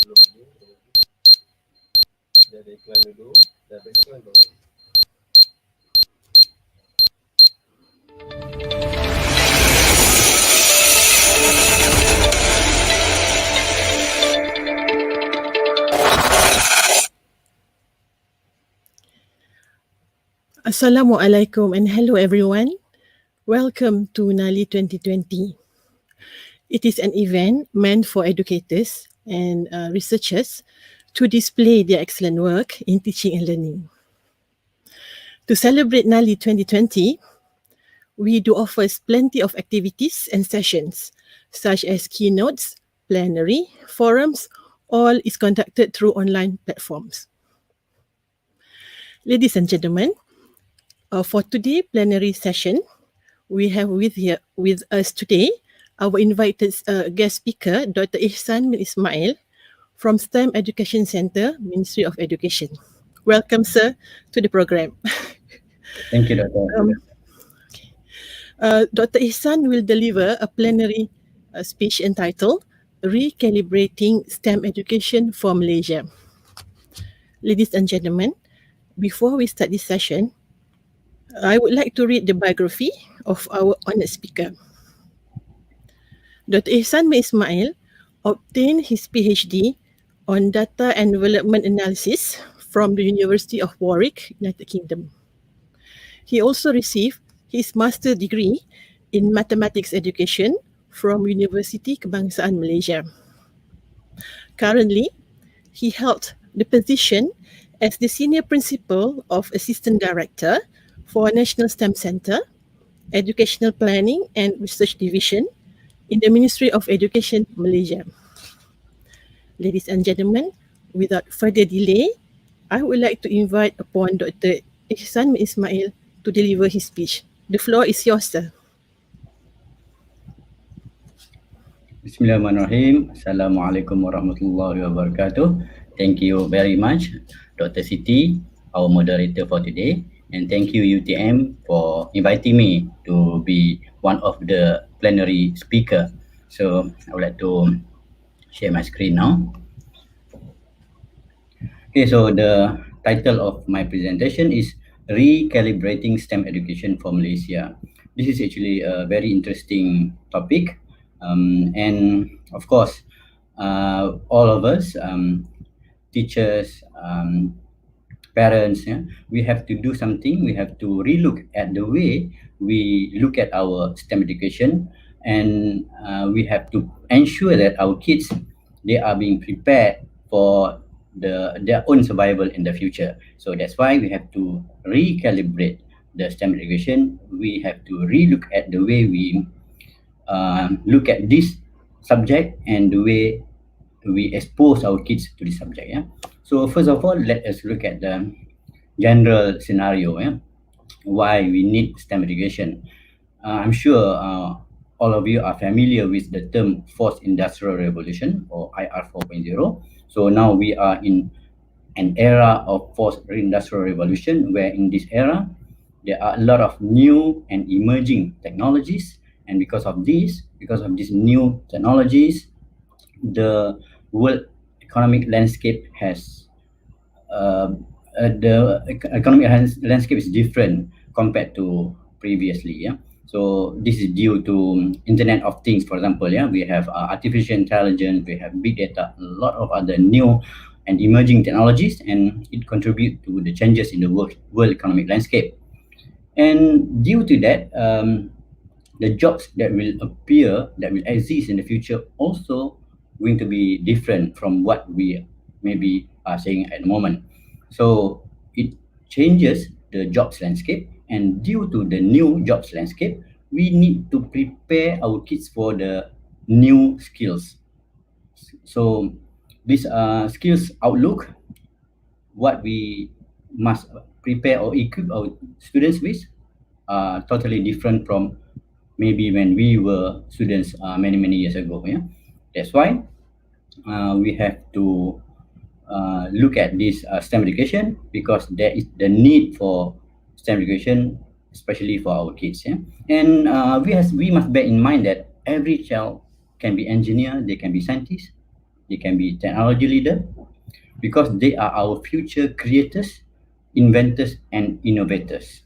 Dari iklan dulu, dari iklan dulu. Assalamualaikum and hello everyone. Welcome to NALI 2020. It is an event meant for educators and researchers to display their excellent work in teaching and learning. To celebrate NALI 2020, we do offer plenty of activities and sessions, such as keynotes, plenary, forums, all is conducted through online platforms. Ladies and gentlemen, for today's plenary session, we have with us today our invited guest speaker, Dr. Ihsan Ismail from STEM Education Center, Ministry of Education. Welcome, sir, to the program. Thank you, Dr. Dr. Ihsan will deliver a plenary speech entitled Recalibrating STEM Education for Malaysia. Ladies and gentlemen, before we start this session, I would like to read the biography of our honored speaker. Dr. Ihsan Ismail obtained his PhD on Data and Development Analysis from the University of Warwick, United Kingdom. He also received his master's degree in Mathematics Education from University Kebangsaan Malaysia. Currently, he held the position as the Senior Principal of Assistant Director for National STEM Center, Educational Planning and Research Division in the Ministry of Education, Malaysia. Ladies and gentlemen, without further delay, I would like to invite upon Dr. Ihsan Ismail to deliver his speech. The floor is yours, sir. Bismillahirrahmanirrahim. Assalamualaikum warahmatullahi wabarakatuh. Thank you very much, Dr. Siti, our moderator for today. And thank you, UTM, for inviting me to be one of the plenary speaker. So I would like to share my screen now. Okay, so the title of my presentation is Recalibrating STEM Education for Malaysia. This is actually a very interesting topic. And of course, all of us, teachers, parents, we have to do something. We have to relook at the way we look at our STEM education, and we have to ensure that our kids, they are being prepared for their own survival in the future. So that's why we have to recalibrate the STEM education. We have to relook at the way we look at this subject and the way we expose our kids to this subject. So first of all, let us look at the general scenario. Why we need STEM education. I'm sure all of you are familiar with the term Fourth Industrial Revolution, or IR 4.0. So now we are in an era of Fourth Industrial Revolution, where in this era, there are a lot of new and emerging technologies. And because of these new technologies, the world economic landscape has landscape is different compared to previously. So this is due to Internet of Things, for example. We have artificial intelligence, we have big data, a lot of other new and emerging technologies, and it contributes to the changes in the world economic landscape. And due to that, the jobs that will appear, that will exist in the future, also going to be different from what we maybe are saying at the moment. So it changes the jobs landscape, and due to the new jobs landscape, we need to prepare our kids for the new skills. So this skills outlook, what we must prepare or equip our students with, are totally different from maybe when we were students many years ago. That's why we have to look at this STEM education, because there is the need for STEM education, especially for our kids. And we must bear in mind that every child can be engineer, they can be scientist, they can be technology leader, because they are our future creators, inventors, and innovators.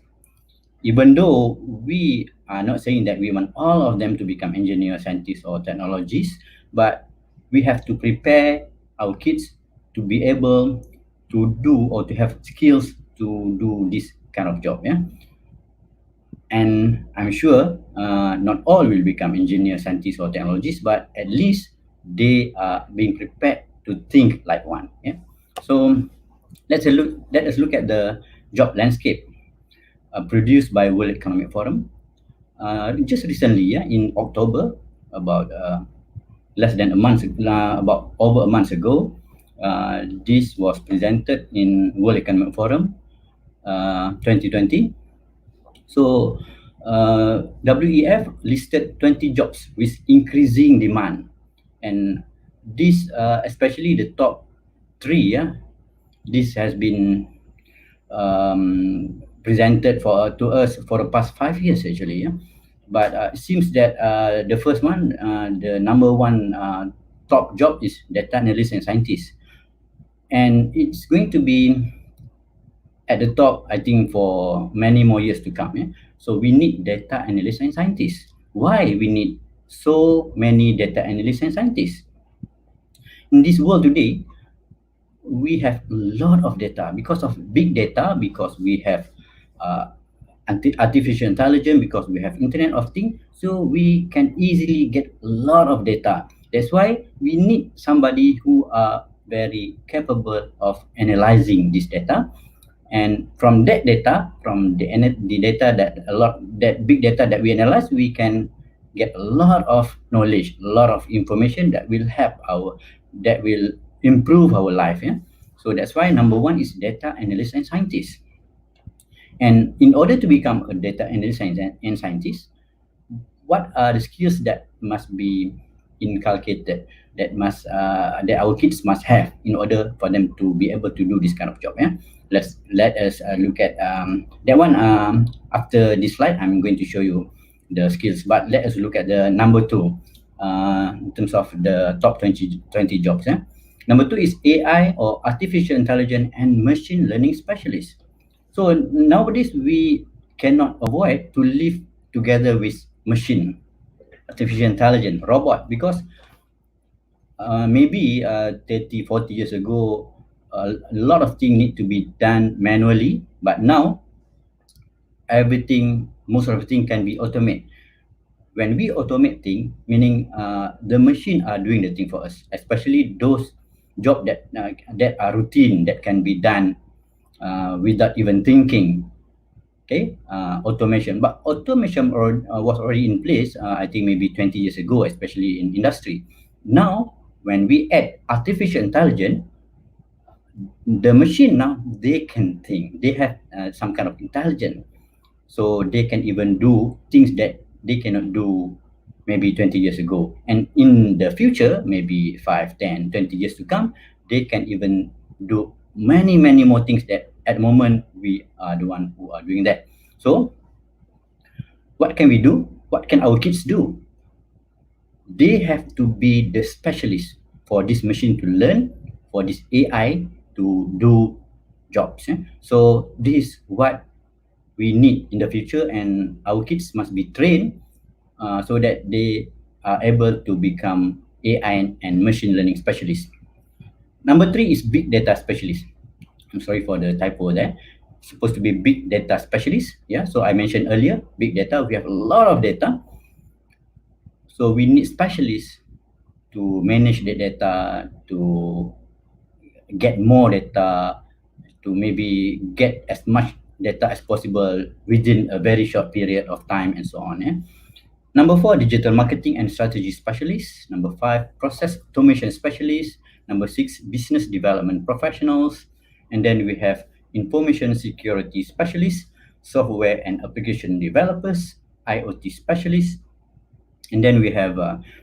Even though we are not saying that we want all of them to become engineers, scientists, or technologists, but we have to prepare our kids to be able to do or to have skills to do this kind of job. Yeah. And I'm sure not all will become engineers, scientists, or technologists, but at least they are being prepared to think like one. Yeah. So let us look at the job landscape produced by World Economic Forum. Just recently, yeah, in October, about less than a month, about over a month ago, this was presented in World Economic Forum 2020. So WEF listed 20 jobs with increasing demand, and this especially the top three. Yeah, this has been presented to us for the past 5 years actually. Yeah, but it seems that the first one, the number one top job is data analyst and scientist, and it's going to be at the top, I think, for many more years to come. Yeah? So we need data analysts and scientists. Why we need so many data analysts and scientists? In this world today, we have a lot of data because of big data, because we have artificial intelligence, because we have Internet of Things. So we can easily get a lot of data. That's why we need somebody who are very capable of analyzing this data. And from that data, from the data that big data that we analyze, we can get a lot of knowledge, a lot of information that will that will improve our life. Yeah. So that's why number one is data analyst and scientist. And in order to become a data analyst and scientist, what are the skills that must be inculcated, that our kids must have in order for them to be able to do this kind of job? Yeah. Let us look at that one. After this slide, I'm going to show you the skills, but let us look at the number two in terms of the top 20 jobs. Yeah? Number two is AI, or artificial intelligence and machine learning specialist. So nowadays we cannot avoid to live together with machine, artificial intelligence, robot, because maybe 30, 40 years ago, a lot of things need to be done manually, but now most of everything can be automated. When we automate things, meaning the machine are doing the thing for us, especially those jobs that are routine, that can be done without even thinking. Okay, automation. But automation was already in place, I think maybe 20 years ago, especially in industry. Now, when we add artificial intelligence, the machine now, they can think, they have some kind of intelligence, so they can even do things that they cannot do maybe 20 years ago. And in the future, maybe 5, 10, 20 years to come, they can even do many more things that at the moment we are the one who are doing that. So what can we do? What can our kids do? They have to be the specialist for this machine to learn, for this AI to do jobs. So this is what we need in the future, and our kids must be trained so that they are able to become AI and machine learning specialists. Number three is big data specialist. I'm sorry for the typo there. It's supposed to be big data specialist. Yeah. So I mentioned earlier, big data. We have a lot of data. So we need specialists to manage the data, to get more data, to maybe get as much data as possible within a very short period of time, and so on. Yeah? Number four, digital marketing and strategy specialist. Number five, process automation specialist. Number six, business development professionals. And then we have information security specialists, software and application developers, IoT specialists. And then we have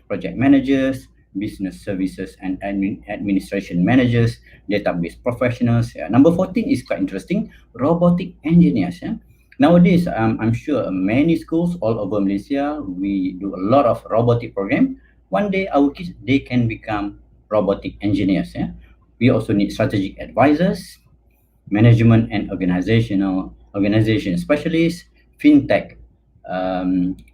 project managers, business services and administration managers, database professionals. Number 14 is quite interesting, robotic engineers. Nowadays, I'm sure many schools all over Malaysia, we do a lot of robotic program. One day, our kids, they can become robotic engineers. Yeah? We also need strategic advisors, management and organization specialists, fintech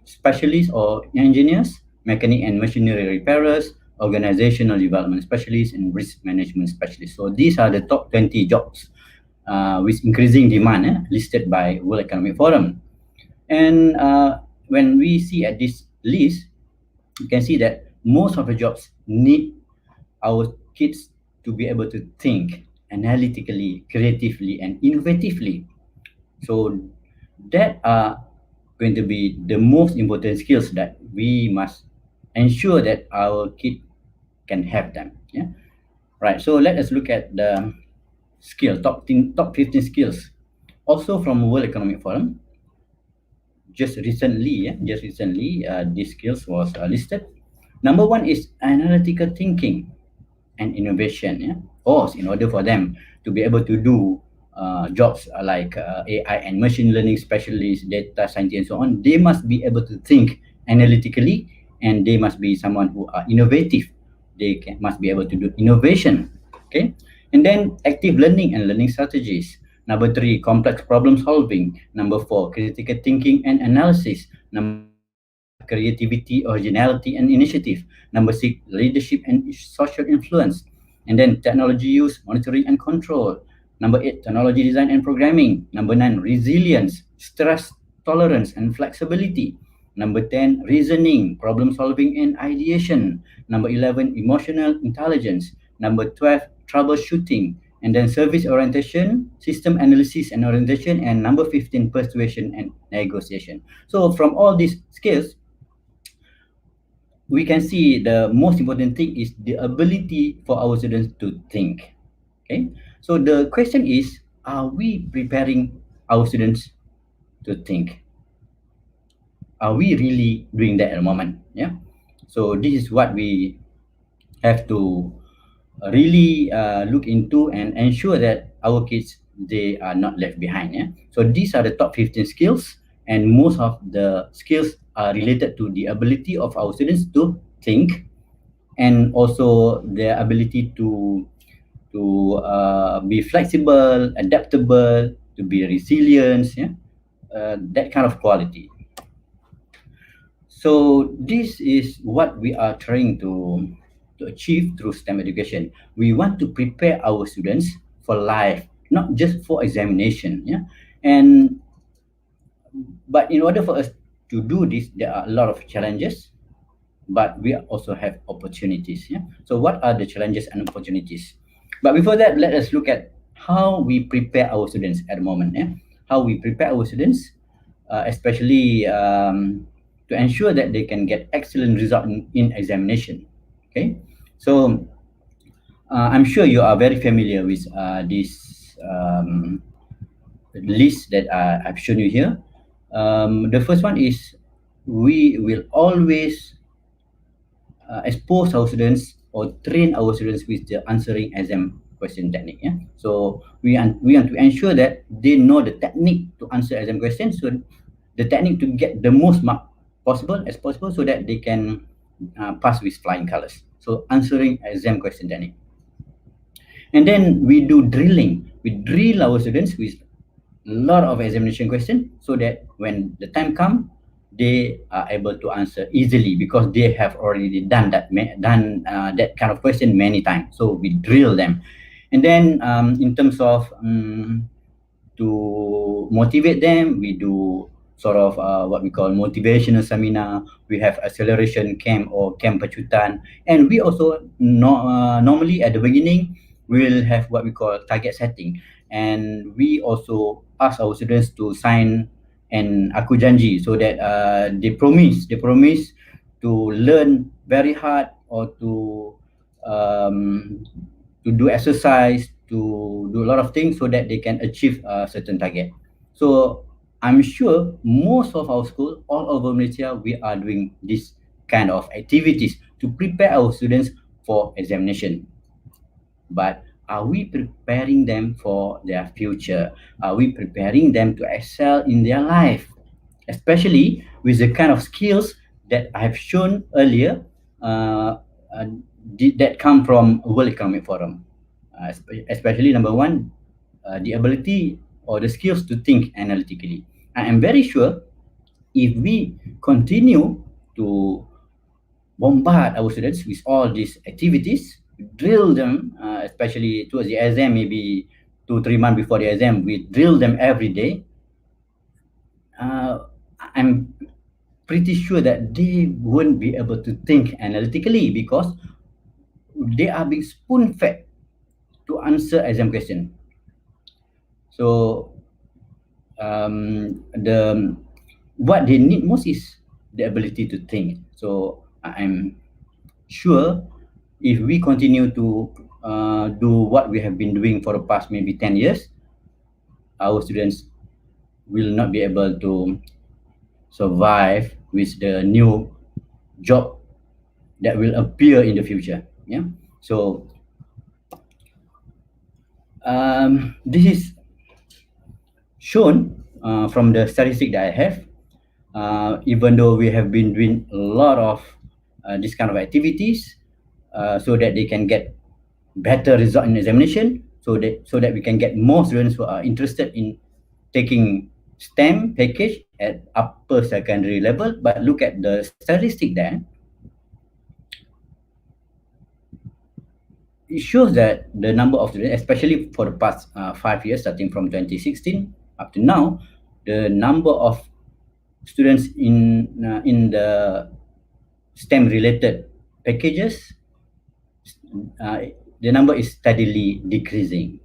specialists or engineers, mechanic and machinery repairers, organizational development specialists, and risk management specialists. So these are the top 20 jobs with increasing demand listed by World Economic Forum. And when we see at this list, you can see that most of the jobs need our kids to be able to think analytically, creatively, and innovatively. So that are going to be the most important skills that we must ensure that our kid can have them. Yeah. Right. So let us look at the top 15 skills. Also from World Economic Forum, just recently, these skills was listed. Number one is analytical thinking and innovation. Yeah? Of course, in order for them to be able to do jobs like AI and machine learning specialists, data scientists, and so on, they must be able to think analytically, and they must be someone who are innovative. Must be able to do innovation. Okay, and then active learning and learning strategies. Number three, complex problem solving. Number four, critical thinking and analysis. Number five, creativity, originality, and initiative. Number six, leadership and social influence. And then technology use, monitoring, and control. Number eight, technology design and programming. Number nine, resilience, stress tolerance, and flexibility. Number 10, reasoning, problem solving, and ideation. Number 11, emotional intelligence. Number 12, troubleshooting. And then service orientation, system analysis and orientation. And number 15, persuasion and negotiation. So from all these skills, we can see the most important thing is the ability for our students to think. Okay, so the question is, are we preparing our students to think? Are we really doing that at the moment? Yeah. So this is what we have to really look into and ensure that our kids, they are not left behind. Yeah. So these are the top 15 skills, and most of the skills are related to the ability of our students to think, and also their ability to be flexible, adaptable, to be resilient. Yeah, that kind of quality. So this is what we are trying to achieve through STEM education. We want to prepare our students for life, not just for examination. Yeah, and but in order for us to do this, there are a lot of challenges, but we also have opportunities. Yeah. So what are the challenges and opportunities? But before that, let us look at how we prepare our students at the moment. Yeah. How we prepare our students, especially to ensure that they can get excellent result in examination. Okay. So I'm sure you are very familiar with this list that I've shown you here. The first one is, we will always expose our students or train our students with the answering exam question technique. Yeah. So we want to ensure that they know the technique to answer exam questions, so the technique to get the most mark possible, so that they can pass with flying colors. So answering exam question technique. And then we do drilling. We drill our students with a lot of examination questions, so that when the time comes, they are able to answer easily, because they have already done that kind of question many times. So we drill them. And then in terms of to motivate them, we do sort of what we call motivational seminar. We have acceleration camp or camp pecutan, and we also normally at the beginning we'll have what we call target setting, and we also ask our students to sign an aku janji, so that they promise to learn very hard, or to do exercise, to do a lot of things, so that they can achieve a certain target. So I'm sure most of our school all over Malaysia, we are doing this kind of activities to prepare our students for examination. But are we preparing them for their future? Are we preparing them to excel in their life? Especially with the kind of skills that I have shown earlier, that come from World Economic Forum, especially number one, the ability or the skills to think analytically. I am very sure if we continue to bombard our students with all these activities, drill them, especially towards the exam, maybe 2-3 months before the exam, we drill them every day. I'm pretty sure that they won't be able to think analytically because they are being spoon-fed to answer exam question. So the what they need most is the ability to think. So I'm sure if we continue to do what we have been doing for the past maybe 10 years, our students will not be able to survive with the new job that will appear in the future. Yeah. So this is shown from the statistic that I have. Even though we have been doing a lot of this kind of activities, so that they can get better result in examination, so that we can get more students who are interested in taking STEM package at upper secondary level. But look at the statistic there. It shows that the number of students, especially for the past 5 years, starting from 2016 up to now, the number of students in the STEM related packages, the number is steadily decreasing.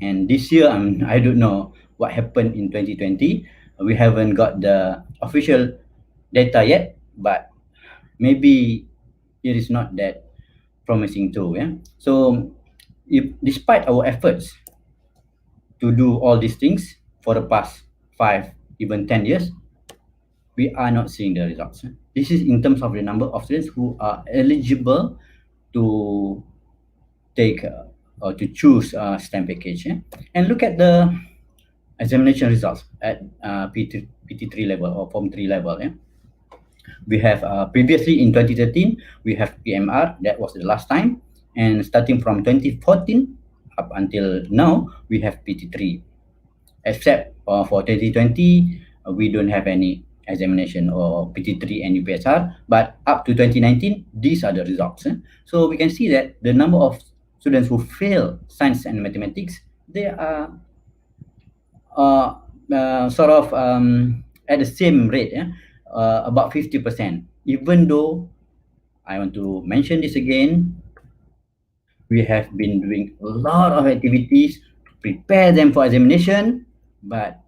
And this year, I don't know what happened in 2020. We haven't got the official data yet, but maybe it is not that promising too. Yeah. So, despite our efforts to do all these things for the past 5, even 10 years, we are not seeing the results. This is in terms of the number of students who are eligible to take or to choose STEM package. And look at the examination results at PT3 level or Form 3 level. We have previously in 2013, we have PMR, that was the last time. And starting from 2014 up until now, we have PT3. Except for 2020, we don't have any examination or PT3 and UPSR, but up to 2019, these are the results. So we can see that the number of students who fail science and mathematics, they are sort of at the same rate, about 50%. Even though, I want to mention this again, we have been doing a lot of activities to prepare them for examination, but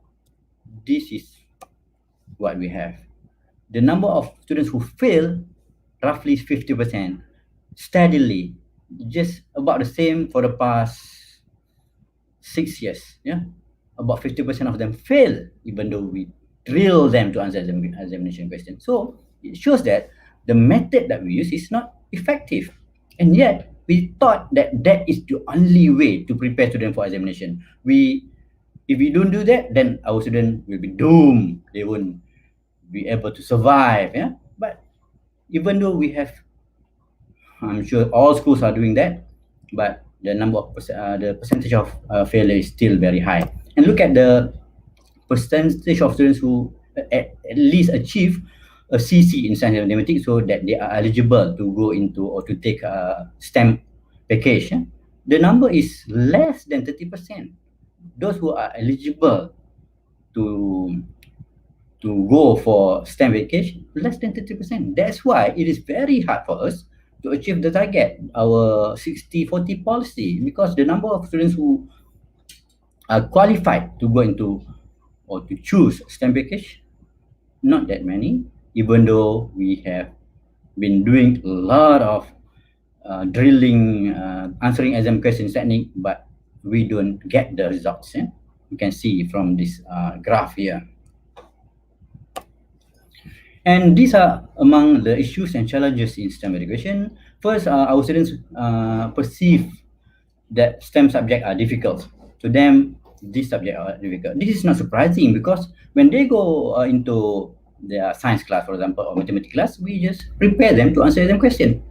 this is what we have. The number of students who fail, roughly 50%, steadily, just about the same for the past 6 years. Yeah, about 50% of them fail, even though we drill them to answer examination questions. So it shows that the method that we use is not effective, and yet we thought that that is the only way to prepare students for examination. If we don't do that, then our students will be doomed. They won't be able to survive. Yeah, but even though we have, I'm sure all schools are doing that, but the number of the percentage of failure is still very high. And look at the percentage of students who at least achieve a CC in science and mathematics, so that they are eligible to go into or to take a STEM package. The number is less than 30%. Those who are eligible to go for STEM package, less than 30%. That's why it is very hard for us to achieve the target, our 60-40 policy, because the number of students who are qualified to go into or to choose STEM package, not that many, even though we have been doing a lot of drilling, answering exam questions technique, but we don't get the results. You can see from this graph here. And these are among the issues and challenges in STEM education. First, our students perceive that STEM subjects are difficult. To them, these subjects are difficult. This is not surprising because when they go into their science class, for example, or mathematics class, we just prepare them to answer exam question.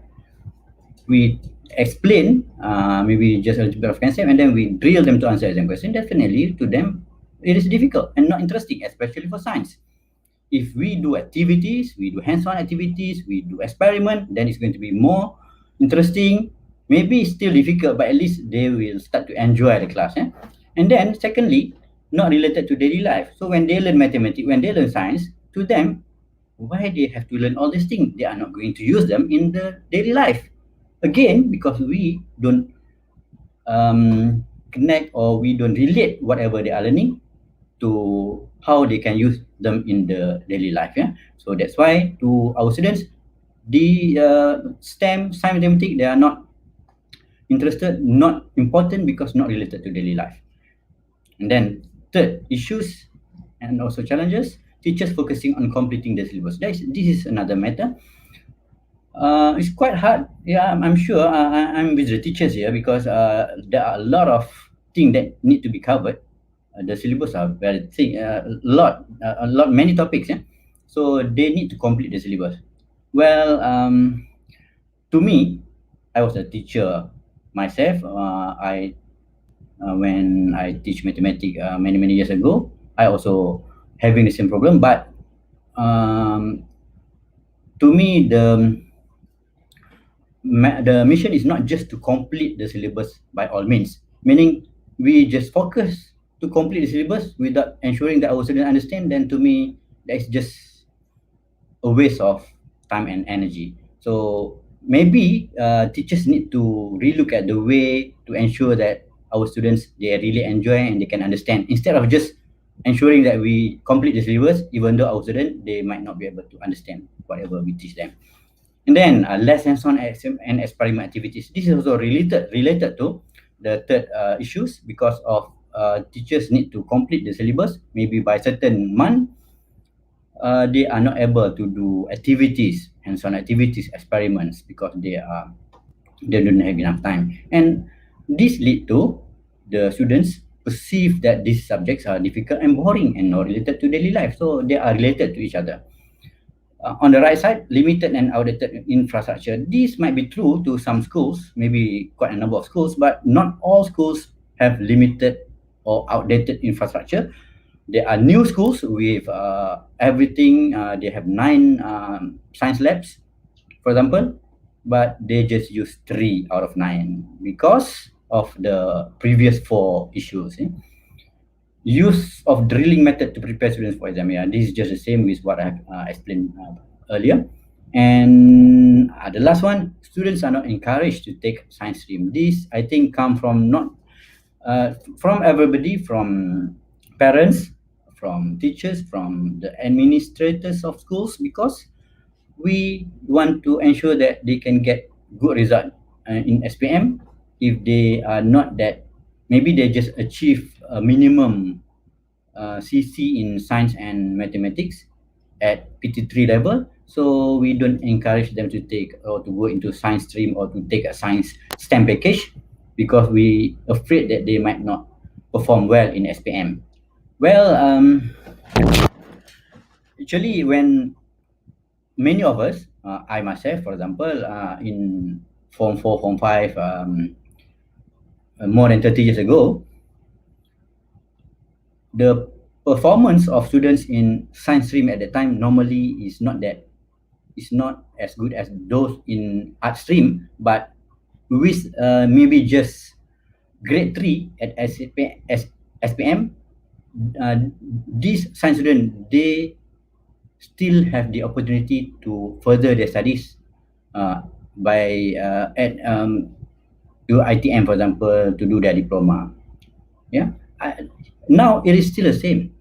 we explain maybe just a little bit of concept, and then we drill them to answer exam question, definitely to them it is difficult and not interesting, especially for science. If we do activities, we do hands-on activities, we do experiment, then it's going to be more interesting. Maybe it's still difficult, but at least they will start to enjoy the class. And then secondly, not related to daily life. So when they learn mathematics, when they learn science, to them, why they have to learn all these things? They are not going to use them in the daily life. Again, because we don't connect, or we don't relate whatever they are learning to how they can use them in the daily life. So that's why to our students, the STEM, science, mathematics, they are not interested, not important, because not related to daily life. And then third, issues and also challenges, teachers focusing on completing the syllabus. This is another matter. It's quite hard. I'm sure I'm with the teachers here, because there are a lot of things that need to be covered. The syllabus are very thick, many topics. So they need to complete the syllabus. Well, to me, I was a teacher myself. When I teach mathematics many years ago, I also having the same problem. But to me, the mission is not just to complete the syllabus by all means, meaning we just focus to complete the syllabus without ensuring that our students understand. Then to me, that is just a waste of time and energy. So maybe teachers need to relook at the way to ensure that our students, they really enjoy and they can understand, instead of just ensuring that we complete the syllabus, even though our students, they might not be able to understand whatever we teach them. And then less hands-on and experiment activities. This is also related to the third issues, because of teachers need to complete the syllabus maybe by certain month. They are not able to do activities, hands-on activities, experiments, because they don't have enough time. And this lead to the students perceive that these subjects are difficult and boring and not related to daily life. So they are related to each other. On the right side, limited and outdated infrastructure. This might be true to some schools, maybe quite a number of schools, but not all schools have limited or outdated infrastructure. There are new schools with everything. They have 9 science labs, for example, but they just use 3 out of 9 because of the previous 4 issues. Use of drilling method to prepare students for exam. This is just the same with what I explained earlier. And the last one, students are not encouraged to take science stream. This, I think, come from not from everybody, from parents, from teachers, from the administrators of schools, because we want to ensure that they can get good result in SPM. If they are not that, maybe they just achieve a minimum CC in science and mathematics at PT3 level, so we don't encourage them to take or to go into science stream or to take a science STEM package, because we afraid that they might not perform well in SPM. Well, actually, when many of us, I myself, for example, in Form 4, Form 5, more than 30 years ago, the performance of students in science stream at that time normally is not as good as those in art stream, but with maybe just grade 3 at SPM, these science students, they still have the opportunity to further their studies by at do ITM, for example, to do their diploma. Now it is still the same.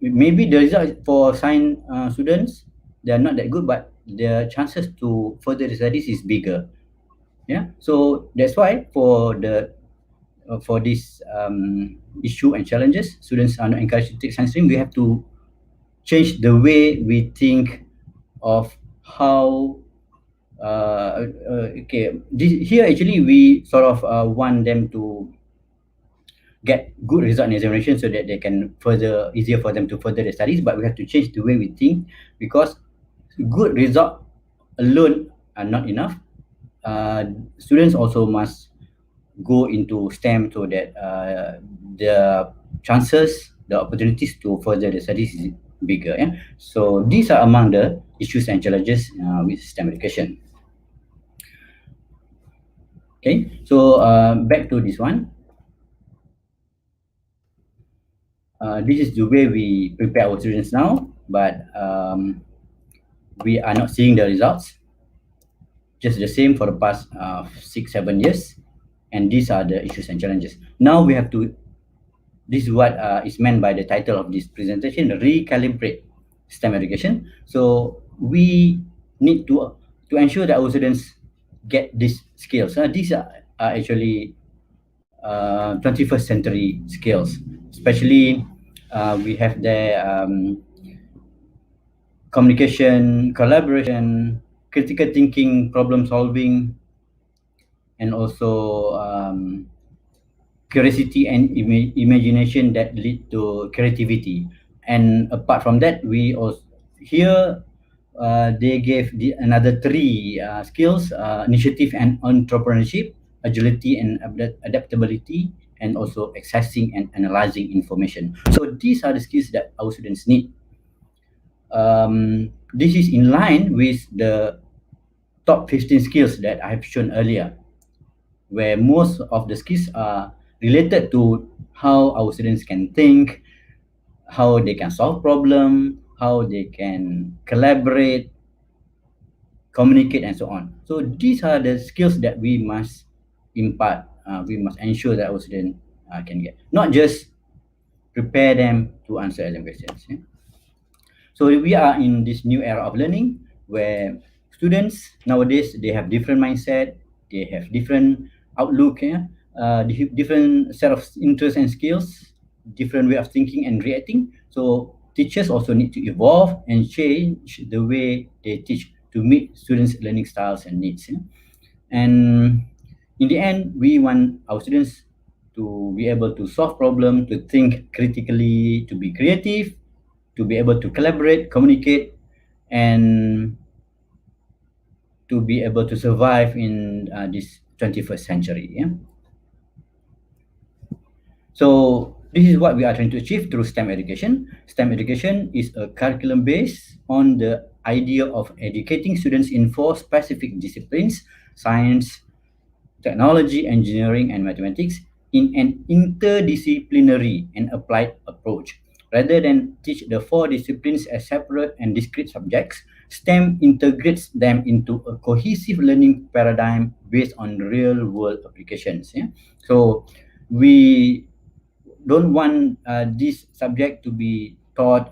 Maybe the result for science students, they are not that good, but their chances to further the studies is bigger. So that's why for this issue and challenges, students are not encouraged to take science stream. We have to change the way we think of how here actually we sort of want them to get good result in examination so that they can easier for them to further their studies, but we have to change the way we think, because good result alone are not enough. students also must go into STEM so that the chances, the opportunities to further the studies is bigger. Yeah? So these are among the issues and challenges with STEM education. Okay, so back to this one. This is the way we prepare our students now, but we are not seeing the results. Just the same for the past 6-7 years, and these are the issues and challenges. Now we have to. This is what is meant by the title of this presentation: recalibrate STEM education. So we need to ensure that our students get these skills. These are actually 21st century skills, especially we have the communication, collaboration, critical thinking, problem solving, and also curiosity and imagination that lead to creativity. And apart from that, we also here they gave another three skills: initiative and entrepreneurship, agility and adaptability, and also accessing and analyzing information. So these are the skills that our students need. This is in line with the top 15 skills that I have shown earlier, where most of the skills are related to how our students can think, how they can solve problem, how they can collaborate, communicate, and so on. So these are the skills that we must impart. We must ensure that our students can get, not just prepare them to answer exam questions. Yeah? So we are in this new era of learning where students nowadays, they have different mindset, they have different outlook, yeah? Different set of interests and skills, different way of thinking and reacting. So teachers also need to evolve and change the way they teach to meet students' learning styles and needs. Yeah? And in the end, we want our students to be able to solve problems, to think critically, to be creative, to be able to collaborate, communicate, and to be able to survive in this 21st century. Yeah? So this is what we are trying to achieve through STEM education. STEM education is a curriculum based on the idea of educating students in 4 specific disciplines: science, technology, engineering, and mathematics, in an interdisciplinary and applied approach. Rather than teach the 4 disciplines as separate and discrete subjects, STEM integrates them into a cohesive learning paradigm based on real-world applications. Yeah? So we don't want this subject to be taught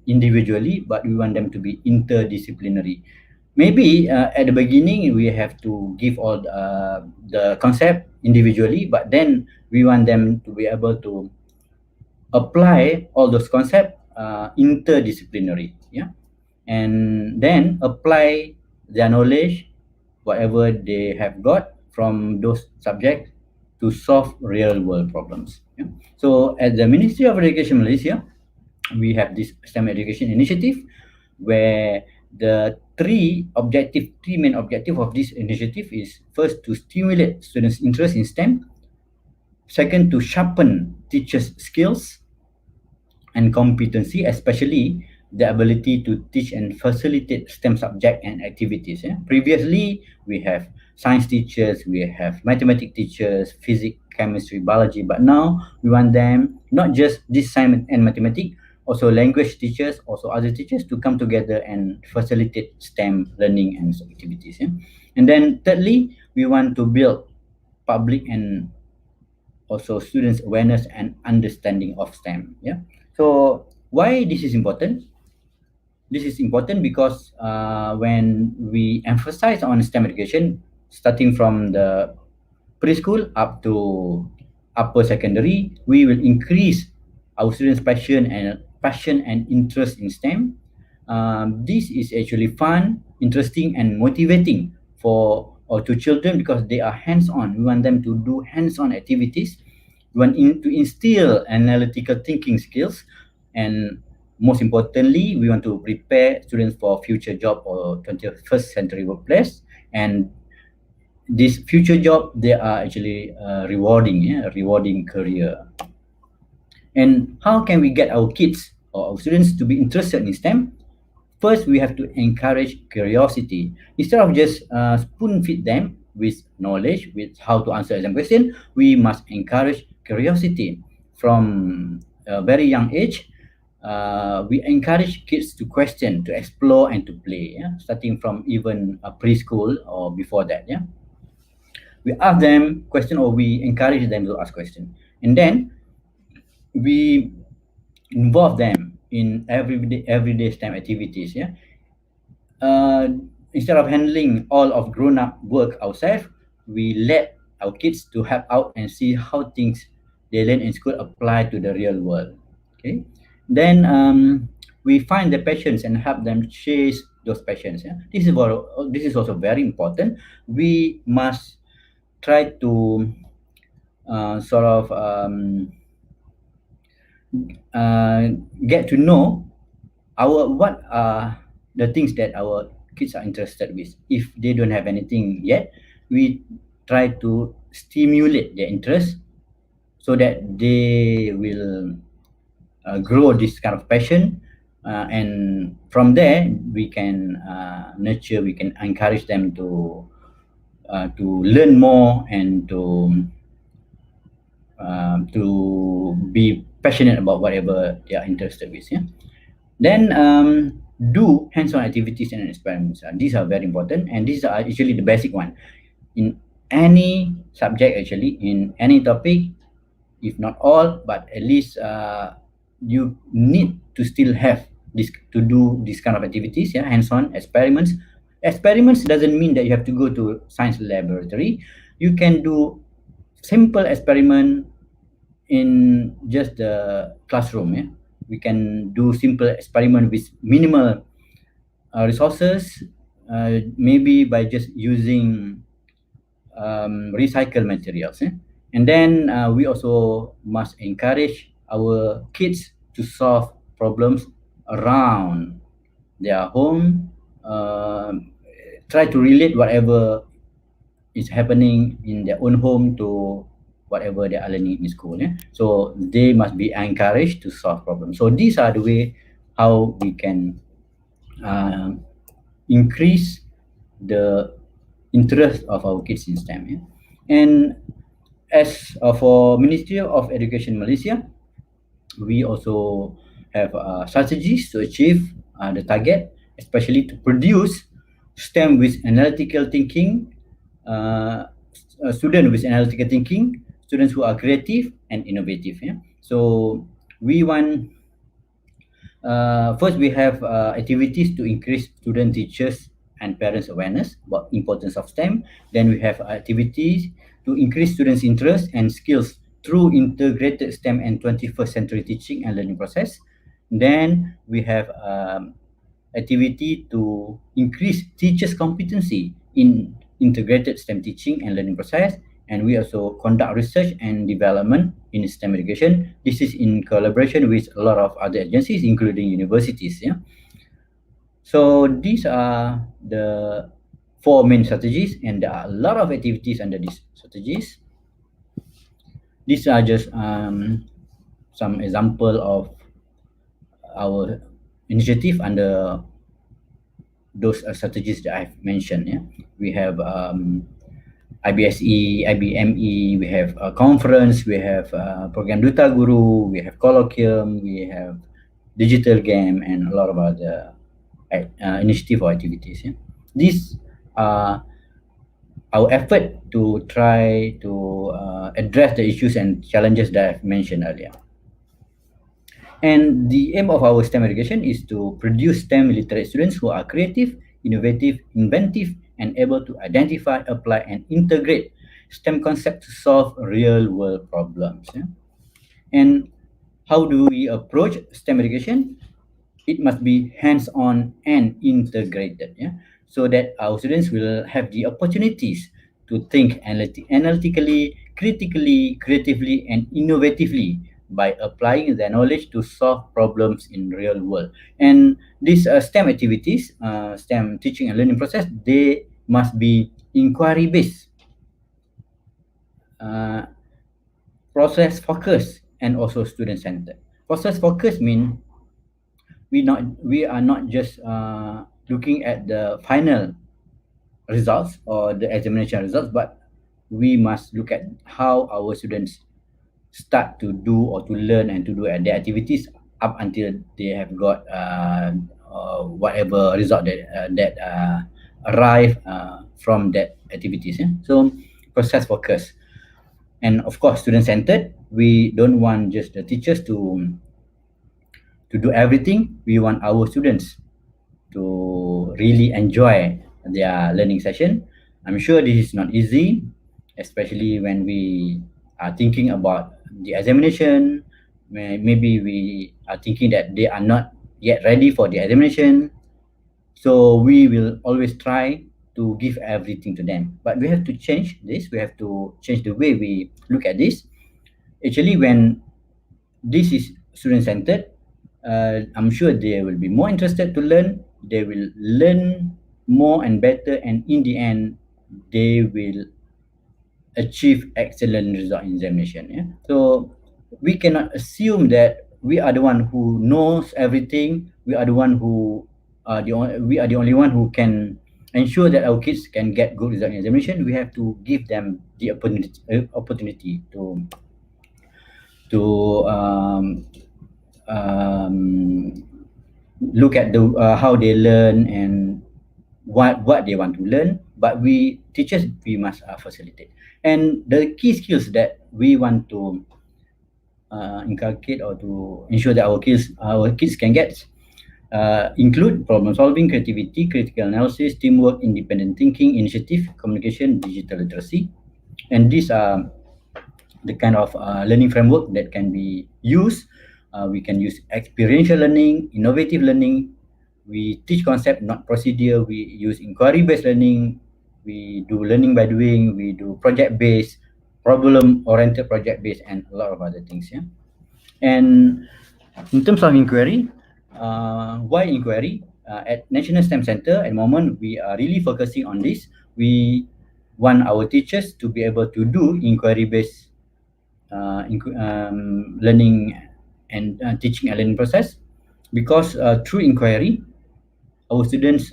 individually, but we want them to be interdisciplinary. Maybe at the beginning we have to give all the concept individually, but then we want them to be able to apply all those concepts interdisciplinary. Yeah, and then apply their knowledge, whatever they have got from those subjects, to solve real world problems. Yeah? So at the Ministry of Education Malaysia, we have this STEM education initiative where the three main objective of this initiative is: first, to stimulate students' interest in STEM; second, to sharpen teachers' skills and competency, especially the ability to teach and facilitate STEM subject and activities. Yeah? Previously, we have science teachers, we have mathematics teachers, physics, chemistry, biology, but now we want them, not just this science and mathematics, also language teachers, also other teachers, to come together and facilitate STEM learning and activities. Yeah? And then thirdly, we want to build public and also students' awareness and understanding of STEM. Yeah. So why this is important? This is important because when we emphasize on STEM education, starting from the preschool up to upper secondary, we will increase our students' passion and interest in STEM. This is actually fun, interesting, and motivating for or to children because they are hands-on. We want them to do hands-on activities. We want to instill analytical thinking skills, and most importantly, we want to prepare students for future job or 21st century workplace. And this future job, they are actually rewarding, rewarding career. And how can we get our kids or our students to be interested in STEM? First, we have to encourage curiosity. Instead of just spoon feed them with knowledge, with how to answer exam question, we must encourage curiosity. From a very young age, we encourage kids to question, to explore, and to play, starting from even preschool or before that. We ask them question, or we encourage them to ask question, and then we involve them in everyday STEM activities. Uh, Instead of handling all of grown-up work ourselves, we let our kids to help out and see how things they learn in school apply to the real world. Okay, then we find the passions and help them chase those passions. This is also very important. We must try to sort of get to know what are the things that our kids are interested with. If they don't have anything yet, we try to stimulate their interest so that they will grow this kind of passion, and from there we can nurture, we can encourage them to learn more and to be passionate about whatever they are interested with. Then do hands-on activities and experiments. These are very important, and these are actually the basic one in any subject, actually in any topic. If not all, but at least you need to still have this, to do this kind of activities. Hands-on experiments. Experiments doesn't mean that you have to go to science laboratory. You can do simple experiment in just the classroom. We can do simple experiment with minimal resources, maybe by just using recycled materials. And then we also must encourage our kids to solve problems around their home, try to relate whatever is happening in their own home to whatever they are learning in school. So they must be encouraged to solve problems. So these are the way how we can increase the interest of our kids in STEM. And as for Ministry of Education Malaysia, we also have strategies to achieve the target, especially to produce STEM with analytical thinking, students with analytical thinking, students who are creative and innovative. So we want, first we have activities to increase student, teachers, and parents awareness about importance of STEM. Then we have activities to increase students' interest and skills through integrated STEM and 21st century teaching and learning process. Then we have activity to increase teachers' competency in integrated STEM teaching and learning process. And we also conduct research and development in STEM education. This is in collaboration with a lot of other agencies, including universities. So these are the 4 main strategies, and there are a lot of activities under these strategies. These are just some example of our initiative under those strategies that I've mentioned. We have IBSE, IBME, we have a conference, we have program Duta Guru, we have colloquium, we have digital game, and a lot of other initiative or activities. These are our effort to try to address the issues and challenges that I've mentioned earlier. And the aim of our STEM education is to produce STEM literate students who are creative, innovative, inventive, and able to identify, apply, and integrate STEM concepts to solve real-world problems. And how do we approach STEM education? It must be hands-on and integrated, so that our students will have the opportunities to think analytically, critically, creatively, and innovatively by applying their knowledge to solve problems in real world. And these STEM activities, STEM teaching and learning process, they must be inquiry based. process focus and also student centered. Process focus mean we are not just looking at the final results or the examination results, but we must look at how our students start to do or to learn and to do their activities up until they have got whatever result that arrive from that activities. Yeah? So process focus, and of course student centered. We don't want just the teachers to do everything. We want our students to really enjoy their learning session. I'm sure this is not easy, especially when we are thinking about the examination. Maybe we are thinking that they are not yet ready for the examination. So we will always try to give everything to them. But we have to change this. We have to change the way we look at this. Actually, when this is student-centered, I'm sure they will be more interested to learn. They will learn more and better, and in the end, they will achieve excellent result in examination. Yeah? So we cannot assume that we are the one who knows everything. We are the one who we are the only one who can ensure that our kids can get good result in examination. We have to give them the opportunity to look at the how they learn and what they want to learn. But we teachers, we must facilitate. And the key skills that we want to inculcate or to ensure that our kids can get include problem solving, creativity, critical analysis, teamwork, independent thinking, initiative, communication, digital literacy. And these are the kind of learning framework that can be used. We can use experiential learning, innovative learning. We teach concept, not procedure. We use inquiry-based learning. We do learning by doing. We do project-based, problem-oriented project-based, and a lot of other things. Yeah. And in terms of inquiry, why inquiry? At National STEM Center, at the moment, we are really focusing on this. We want our teachers to be able to do inquiry-based learning and teaching and learning process, because through inquiry, our students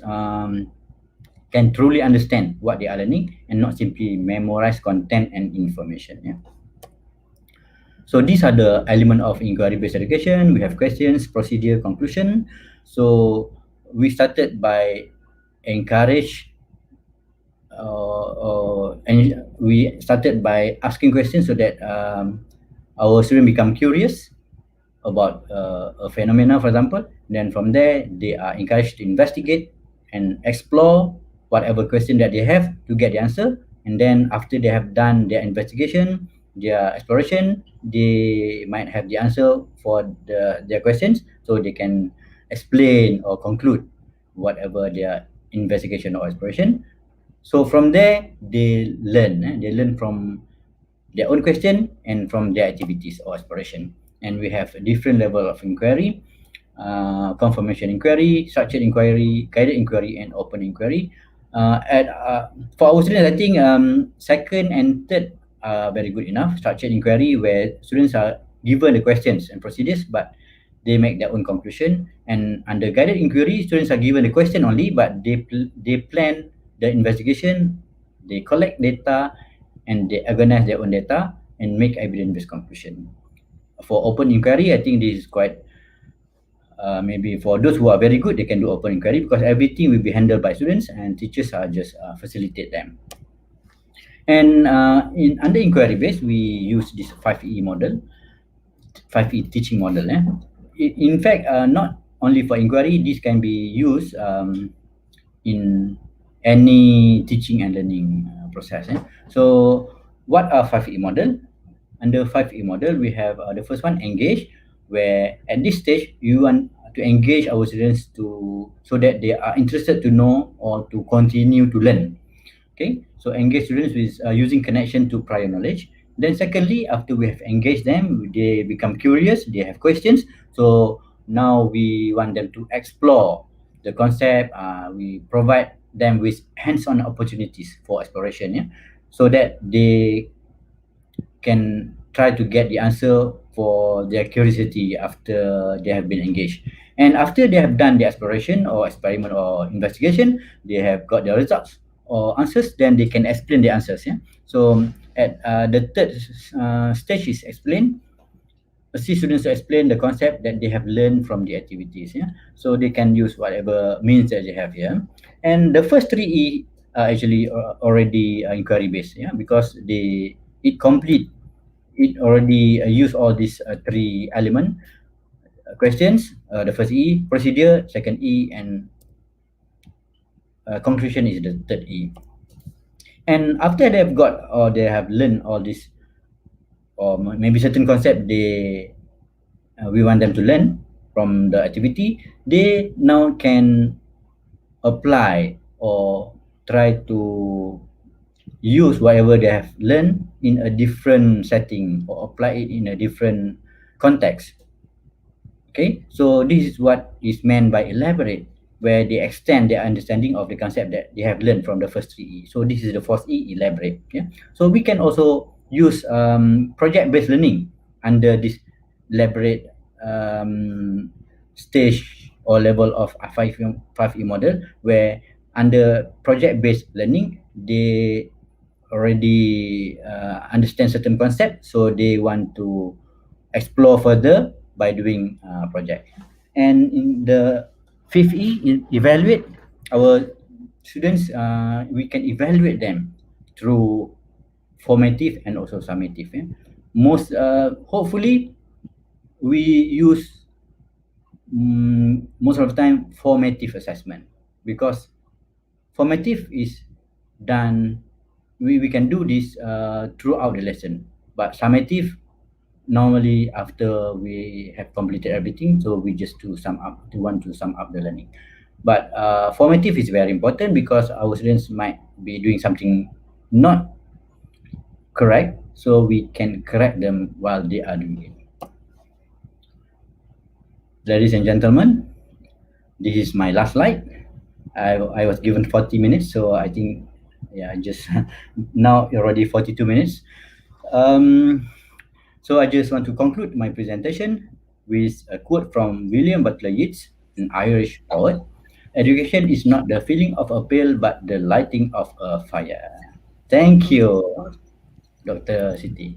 can truly understand what they are learning and not simply memorize content and information. Yeah. So these are the element of inquiry-based education. We have questions, procedure, conclusion. So we started by encourage and we started by asking questions so that our students become curious about a phenomena, for example. Then from there, they are encouraged to investigate and explore whatever question that they have to get the answer. And then after they have done their investigation, their exploration, they might have the answer for their questions, so they can explain or conclude whatever their investigation or exploration. So from there, they learn. They learn from their own question and from their activities or exploration. And we have a different level of inquiry: confirmation inquiry, structured inquiry, guided inquiry, and open inquiry. For our students, I think second and third are very good enough. Structured inquiry, where students are given the questions and procedures, but they make their own conclusion. And under guided inquiry, students are given the question only, but they plan the investigation, they collect data, and they organize their own data and make evidence-based conclusion. For open inquiry, I think this is quite maybe for those who are very good, they can do open inquiry, because everything will be handled by students and teachers are just facilitate them. And under inquiry based, we use this 5E model, 5E teaching model. In fact, not only for inquiry, this can be used in any teaching and learning process. So what are 5E model? Under 5E model, we have the first one, engage, where at this stage, you want to engage our students so that they are interested to know or to continue to learn. Okay, so engage students with using connection to prior knowledge. Then secondly, after we have engaged them, they become curious, they have questions. So now we want them to explore the concept. We provide them with hands-on opportunities for exploration, so that they can try to get the answer for their curiosity after they have been engaged. And after they have done the exploration or experiment or investigation, they have got their results or answers, then they can explain the answers. Yeah. So at the third stage is explain, assist students to explain the concept that they have learned from the activities. Yeah, so they can use whatever means that they have here. And the first three are actually already inquiry based. Yeah, because it complete it already use all these three element questions. The first E procedure, second E, and conclusion is the third E. And after they've got or they have learned all this, or maybe certain concept we want them to learn from the activity, they now can apply or try to use whatever they have learned in a different setting or apply it in a different context. Okay, so this is what is meant by elaborate, where they extend their understanding of the concept that they have learned from the first three E. So this is the fourth E, elaborate. Yeah. So we can also use project-based learning under this elaborate stage or level of 5E model, where under project-based learning, they already understand certain concept, so they want to explore further by doing project. And in the fifth E, evaluate our students. We can evaluate them through formative and also summative. Yeah? Most hopefully we use most of the time formative assessment, because formative is done, we can do this throughout the lesson, but summative normally after we have completed everything, so we just want to sum up the learning. But formative is very important because our students might be doing something not correct, so we can correct them while they are doing it. Ladies and gentlemen, this is my last slide. I was given 40 minutes, so I think, yeah, just now already 42 minutes. So I just want to conclude my presentation with a quote from William Butler Yeats, an Irish poet. Education is not the filling of a pail, but the lighting of a fire. Thank you, Dr. Siti.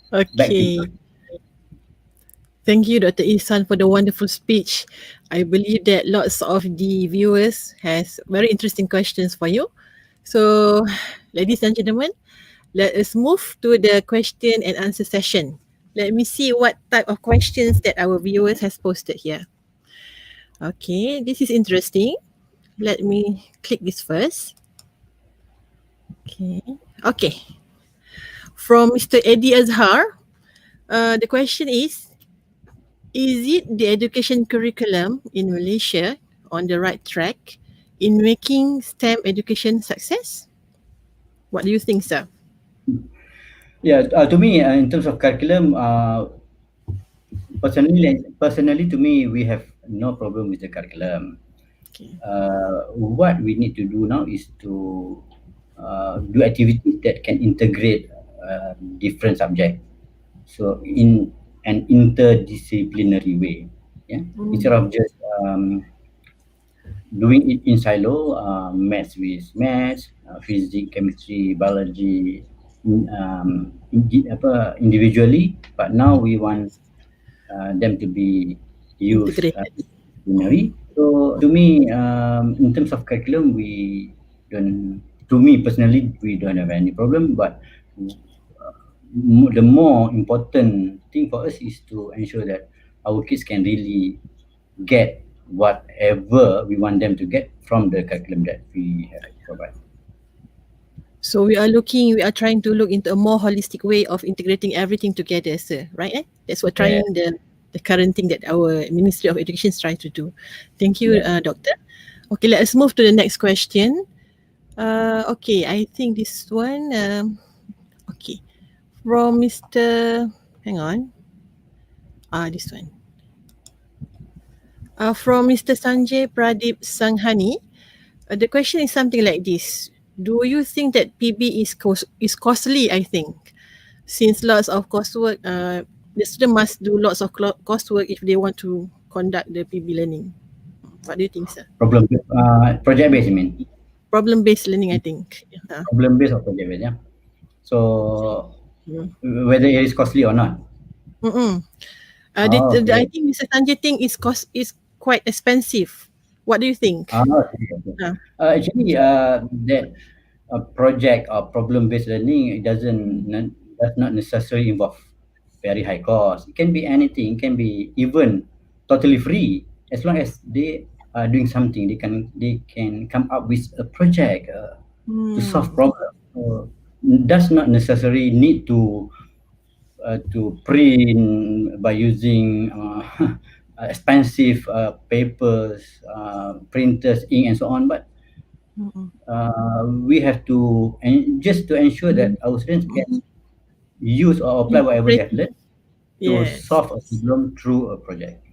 Back to you. Okay. Thank you, Dr. Ihsan, for the wonderful speech. I believe that lots of the viewers has very interesting questions for you. So, ladies and gentlemen, let us move to the question and answer session. Let me see what type of questions that our viewers has posted here. Okay, this is interesting. Let me click this first. Okay. From Mr. Eddie Azhar, the question is it the education curriculum in Malaysia on the right track in making STEM education success? What do you think, sir? Yeah, to me, in terms of curriculum, personally, to me, we have no problem with the curriculum. Okay. What we need to do now is to do activities that can integrate different subjects. So in an interdisciplinary way, yeah, instead of just doing it in silo, maths with maths, physics, chemistry, biology, individually. But now we want them to be used Integrated. disciplinary. So to me, in terms of curriculum, we don't. To me personally, we don't have any problem. But the more important thing for us is to ensure that our kids can really get whatever we want them to get from the curriculum that we have provided. So we are trying to look into a more holistic way of integrating everything together, sir. Right? That's what trying the current thing that our Ministry of Education is trying to do. Thank you, Doctor. Okay, let us move to the next question. Okay, I think this one. Okay, from Mr. Hang on. This one. From Mr. Sanjay Pradeep Sanghani, the question is something like this. Do you think that PB is costly, I think? since lots of coursework, the student must do lots of coursework if they want to conduct the PB learning. What do you think, sir? Project based, you mean? Problem-based learning, I think. Yeah. Problem based or project based, yeah. So Mm. whether it is costly or not. Mm-mm. Oh, I okay. think Mr. Sanjay think is quite expensive. What do you think? Okay, okay. Uh, Actually, that project or problem-based learning, it does not necessarily involve very high cost. It can be anything. It can be even totally free, as long as they are doing something. They can come up with a project to solve hmm. problem. Does not necessarily need to print by using expensive papers, printers, ink, and so on. But Mm-mm. we have to, and just to ensure that our students can Mhm. use or apply Be more whatever they have creative. learned to Yes. solve a problem through a project.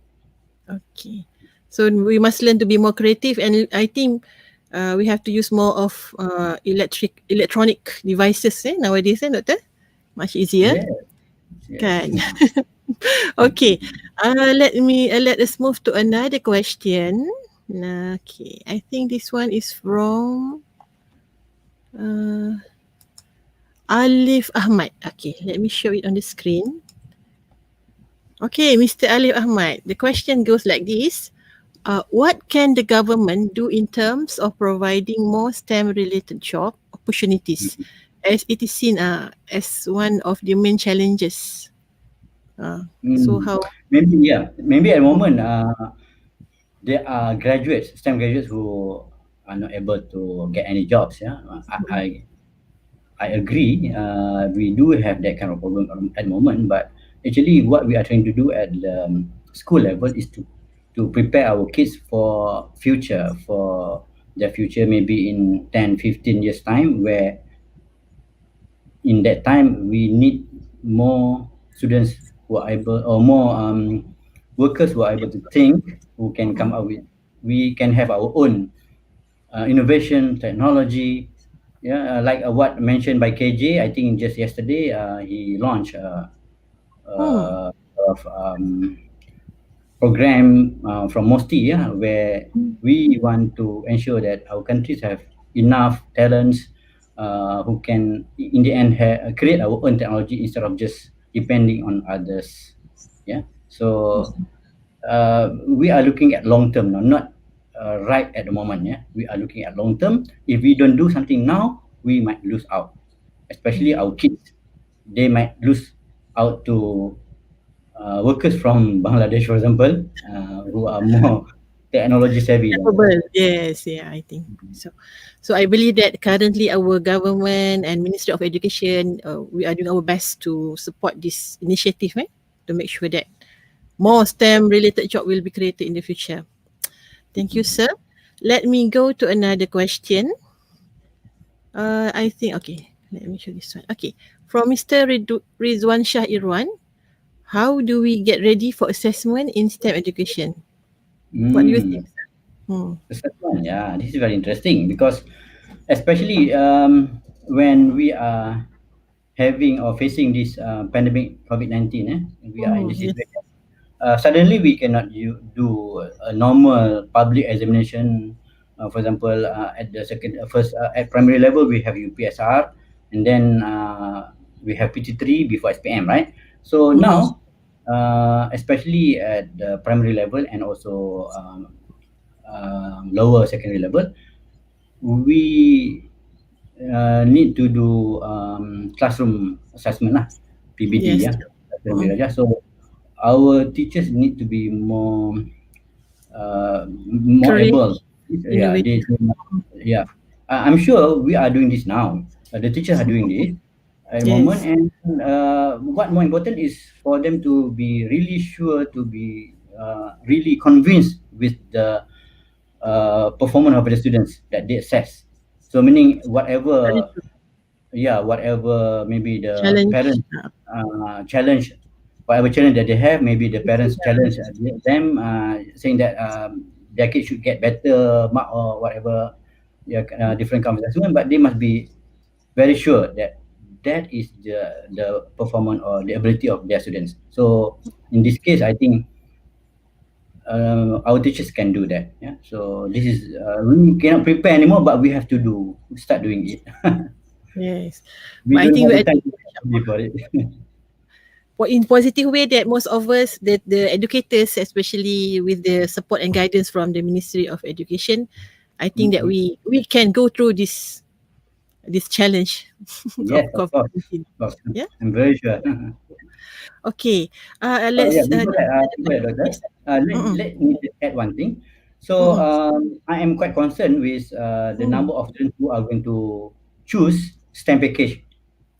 Okay. So we must learn to be more creative, and I think we have to use more of electronic devices nowadays, doctor? Much easier, Yes, yes. kan? Okay. Let us move to another question. Okay. I think this one is from uh, Alif Ahmad. Okay, let me show it on the screen. Okay, Mr. Alif Ahmad. The question goes like this. What can the government do in terms of providing more STEM-related job opportunities, as it is seen as one of the main challenges? So Mm. how? Maybe, yeah. Maybe at the Mm, moment, there are graduates, STEM graduates who are not able to get any jobs. Yeah, mm, I agree. We do have that kind of problem at the moment, but actually, what we are trying to do at the school level is to prepare our kids for future, for their future, maybe in 10, 15 years time, where in that time we need more students who are able, or more workers who are able to think, who can come mm, up with, we can have our own innovation, technology. Yeah, like what mentioned by KJ, I think just yesterday he launched mm, uh, of program from MOSTI, yeah, where mm, we want to ensure that our countries have enough talents who can, in the end, create our own technology instead of just depending on others. Yeah, so we are looking at long term now, not right at the moment. Yeah, we are looking at long term. If we don't do something now, we might lose out, especially mm. our kids. They might lose out to workers from Bangladesh, for example, who are more technology savvy than us. Capable. Yes, yeah, I think so. So I believe that currently our government and Ministry of Education, we are doing our best to support this initiative, to make sure that more STEM related job will be created in the future. Thank you, sir. Let me go to another question. I think, okay, let me show this one. Okay, from Mr. Rizwan Shah Irwan, how do we get ready for assessment in STEM education? What do you think, Mm, sir? Hmm. the first one, yeah, this is very interesting because especially when we are having or facing this pandemic COVID-19, we are in Hmm. this Yes. situation. Suddenly we cannot do a normal public examination. For example, at the second first at primary level we have UPSR, and then we have PT3 before SPM, right? So Hmm. now, especially at the primary level and also lower secondary level, we need to do classroom assessment lah, PBD, Yes. yeah, classroom Hmm. belajar. So our teachers need to be more able. Courage, Yeah, innovative. yeah. I'm sure we are doing this now. The teachers are doing this at the moment, Yes. and what more important is for them to be really sure, to be really convinced with the performance of the students that they assess. So meaning Very whatever, true. yeah, whatever maybe the Challenge. parents challenge, whatever challenge that they have, maybe the parents Yeah. challenge them, saying that their kids should get better mark or whatever, yeah, different kind of assessment, but they must be very sure that that is the performance or the ability of their students. So in this case, I think our teachers can do that. Yeah. So this is we cannot prepare anymore, but we have to start doing it. Yes. We But I don't think have we the are time doing to study for it. in positive way that most of us, that the educators, especially with the support and guidance from the Ministry of Education, I think that Mhm. we can go through this challenge of Yes, of course. COVID-19. Of course. Yeah. I'm very sure. Okay. Yeah, Let's before that, another before that, question. doctor, Yes. Mm-mm. let me just add one thing. So Mm-mm. I am quite concerned with the Mm. number of students who are going to choose STEM package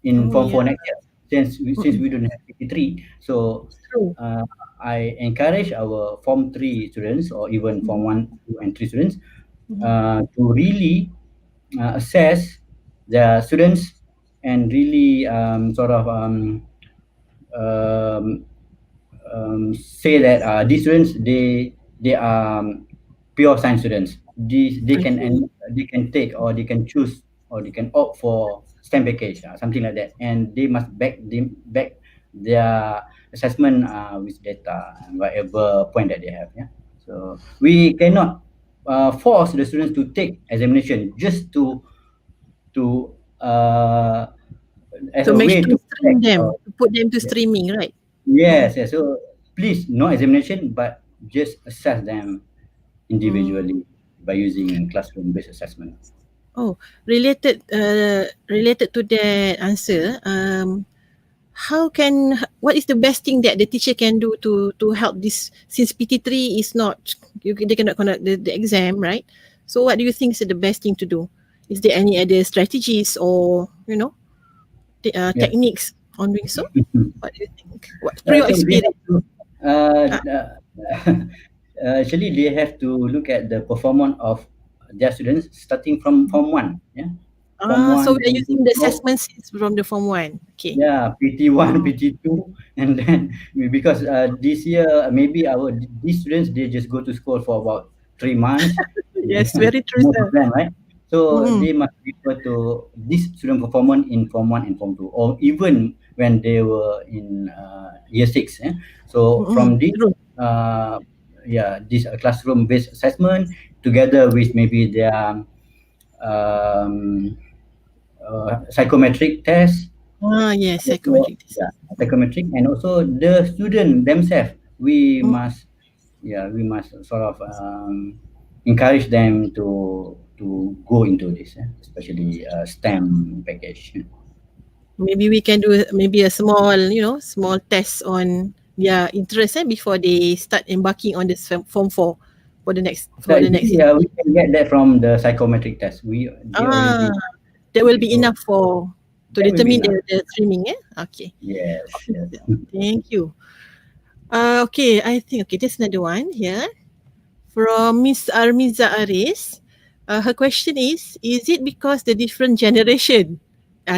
in Oh Form yeah. 4 next year. Since Mm-mm. we don't have 53, so It's true. uh, I encourage our Form 3 students or even Form Mm-hmm. 1, 2, and 3 students Mm-hmm. to really assess the students and really um, say that these students they are pure science students. These they can Okay. and they can take or they can choose or they can opt for STEM package, something like that, and they must back their assessment with data and whatever point that they have. Yeah, so we cannot force the students to take examination just to uh, as To a make way to to check. stream them, to put them to Yeah. streaming, right? Mm-mm. Yes, yes. So please, no examination, but just assess them Mm. individually by using classroom-based assessment. Oh, related to that answer, how can what is the best thing that the teacher can do to help this, since PT3 is not, they cannot conduct the exam, right? So what do you think is the best thing to do? Is there any other strategies or Yeah. techniques on doing so? What do you think? What through your So they experience? have to uh, Ah, uh, actually they have to look at the performance of their students starting from Form 1. Yeah, Form so 1, we are Form 2. using the So assessment since from the form one. Okay. yeah, PT1, Mm. PT2, and then because this year maybe these students they just go to school for about 3 months, Yes, very true, most of sir. them, right? So Mm-mm. they must refer to this student performance in Form 1 and Form 2, or even when they were in Year 6. So Mm-mm. from this, True. uh, yeah, this classroom-based assessment together with maybe their um, psychometric test. Yes, Also, psychometric test. yeah, psychometric, and also the student themselves. We Mm. must, yeah, we must sort of encourage them to go into this, especially STEM package. Maybe we can do maybe a small, small test on their interest before they start embarking on this form four So for the next actually, year. we can get that from the psychometric test. They Ah, already that will be so enough for to that will be determine enough. the streaming. Okay. Yes, Okay. yes. Sir. Thank you. Okay, I think there's another one here from Miss Armiza Aris. Her question is it because the different generation?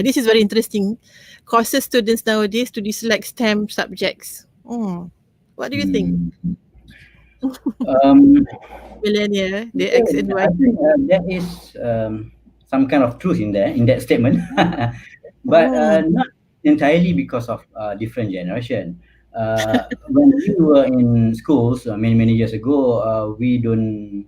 This is very interesting. Causes students nowadays to dislike STEM subjects. What do you think? Hmm. Um, Millennial, the Yeah, X and Y. I think there is some kind of truth in that statement, but Mm, not entirely because of different generation. When we were in schools many years ago, we don't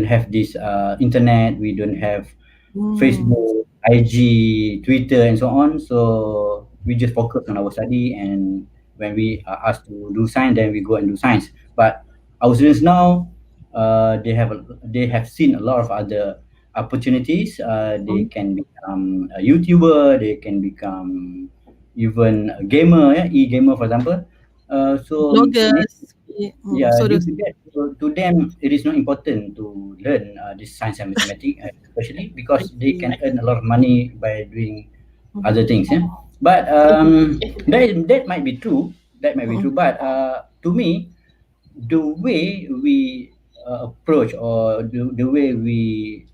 have this internet. We don't have mm, Facebook, IG, Twitter, and so on. So we just focus on our study, and when we are asked to do science, then we go and do science. But our students now, they have seen a lot of other opportunities. They mm. can become a YouTuber. They can become even a gamer, yeah, e-gamer, for example. So Bloggers. yeah, So due those. to that, to them, it is not important to learn this science and mathematics, especially I because they see. can earn a lot of money by doing Mhm. other things. Yeah? But Agree. that might be true. That might be Mm, true. But to me, the way we approach or the way we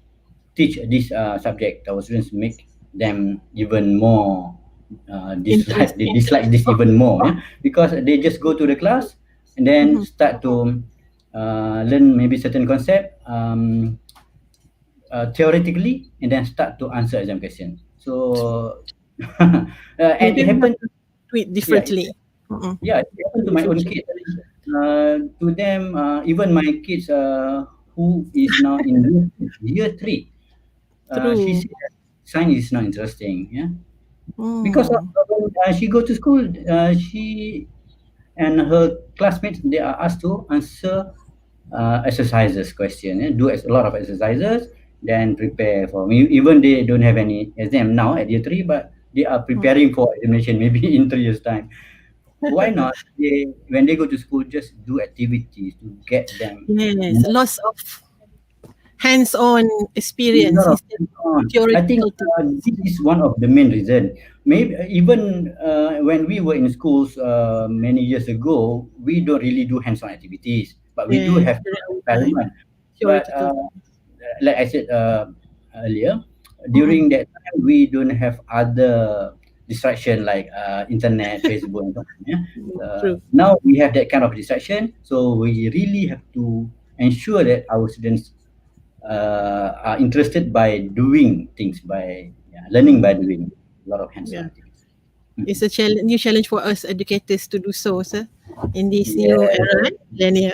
teach this subject, our students make them even more they interesting. dislike this even more, yeah? Because they just go to the class and then Mhm. start to learn maybe certain concept theoretically and then start to answer exam question. So And Maybe it we have happened. to do it Yeah, differently. Mm-mm. yeah, it happened to In the my own future. kids. To them, even my kids, who is now in year 3, she True. said that science is not interesting. Yeah, because Mm. when she go to school, she and her classmates, they are asked to answer exercises question. Do a lot of exercises, then prepare for me. Even they don't have any exam now at year 3, but they are Mm. preparing for examination maybe in 3 years time. Why not? When they go to school, just do activities to get them Yes, more. lots of hands-on experience Lot of instead of on. I think theoretical things. this is one of the main reason. Maybe even when we were in schools many years ago, we don't really do hands-on activities, but we do Yes, have during our time, experiment. But theoretical. like I said earlier, Mm-mm. during that time we don't have other distraction like internet, Facebook, and so on. Yeah? True. Now we have that kind of distraction, so we really have to ensure that our students are interested by doing things, by learning by Mm. doing a lot of hands-on Yeah, activities. it's a new challenge for us educators to do so, sir, in this new era, Yeah. millennial.